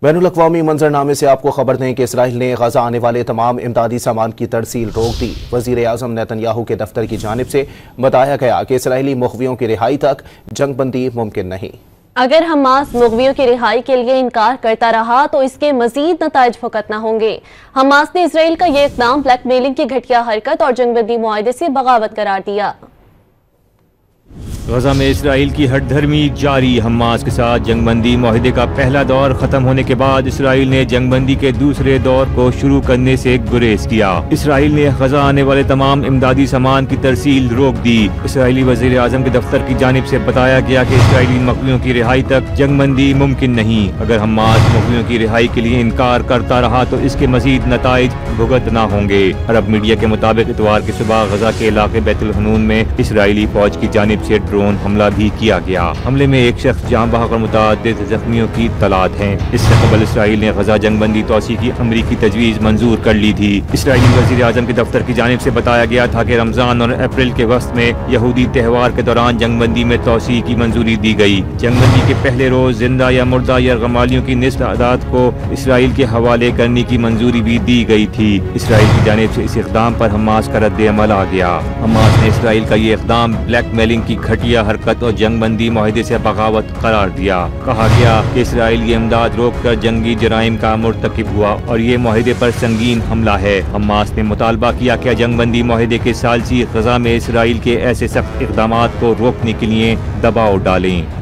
बैनुल-अक़वामी मंजरनामे से आपको खबर दें कि इसराइल ने गजा आने वाले तमाम इमदादी सामान की तरसील रोक दी। वज़ीर आज़म नेतन्याहू के दफ्तर की जानिब से बताया गया कि इसराइली मुग़वियों की रिहाई तक जंगबंदी मुमकिन नहीं। अगर हमास मुग़वियों की रिहाई के लिए इनकार करता रहा तो इसके मजीद नताइज भुगतना होंगे। हमास ने इसराइल का ये इक़दाम ब्लैकमेलिंग की घटिया हरकत और जंगबंदी मुआहदे से बगावत करार दिया। गजा में इसराइल की हठधर्मी जारी। हमास के साथ जंगबंदी मुआहदे का पहला दौर खत्म होने के बाद इसराइल ने जंगबंदी के दूसरे दौर को शुरू करने से गुरेज किया। इसराइल ने गजा आने वाले तमाम इमदादी सामान की तरसील रोक दी। इसराइली वज़ीर आज़म के दफ्तर की जानिब से बताया गया कि इसराइली मुग़वियों की रिहाई तक जंगबंदी मुमकिन नहीं। अगर हमास मुग़वियों की रिहाई के लिए इनकार करता रहा तो इसके मजीद नताइज भुगतना होंगे। अरब मीडिया के मुताबिक इतवार की सुबह गजा के इलाके बैतुल हनून में इसराइली फौज की जानिब से ड्रोन हमला भी किया गया। हमले में एक शख्स जाँ बहक और मुतअद्दिद जख्मियों की तलात है। इससे कबल इसराइल ने गजा जंगबंदी तोसी की अमरीकी तजवीज़ मंजूर कर ली थी। इसराइली वज़ीर आज़म के दफ्तर की जानिब से बताया गया था कि रमजान और अप्रैल के वक्त में यहूदी त्यौहार के दौरान जंगबंदी में तोसी की मंजूरी दी गई। जंगबंदी के पहले रोज जिंदा या मुर्दा यरगमालियों की निस्फ तादाद को इसराइल के हवाले करने की मंजूरी भी दी गई थी। इसराइल की जानिब से इस इक़दाम पर हमास का रद्द अमल आ गया। हमास ने इसराइल का ये इक़दाम ब्लैकमेलिंग की घटिया हरकत और जंगबंदी मुआहदे से बगावत करार दिया। कहा गया कि इसराइल ये इमदाद रोक कर जंगी जराइम का मुर्तकिब हुआ और ये मुआहदे पर संगीन हमला है। हमास ने मुतालबा किया कि जंगबंदी मुआहदे के सालसी गजा में इसराइल के ऐसे सख्त इक़दामात को रोकने के लिए दबाव डालें।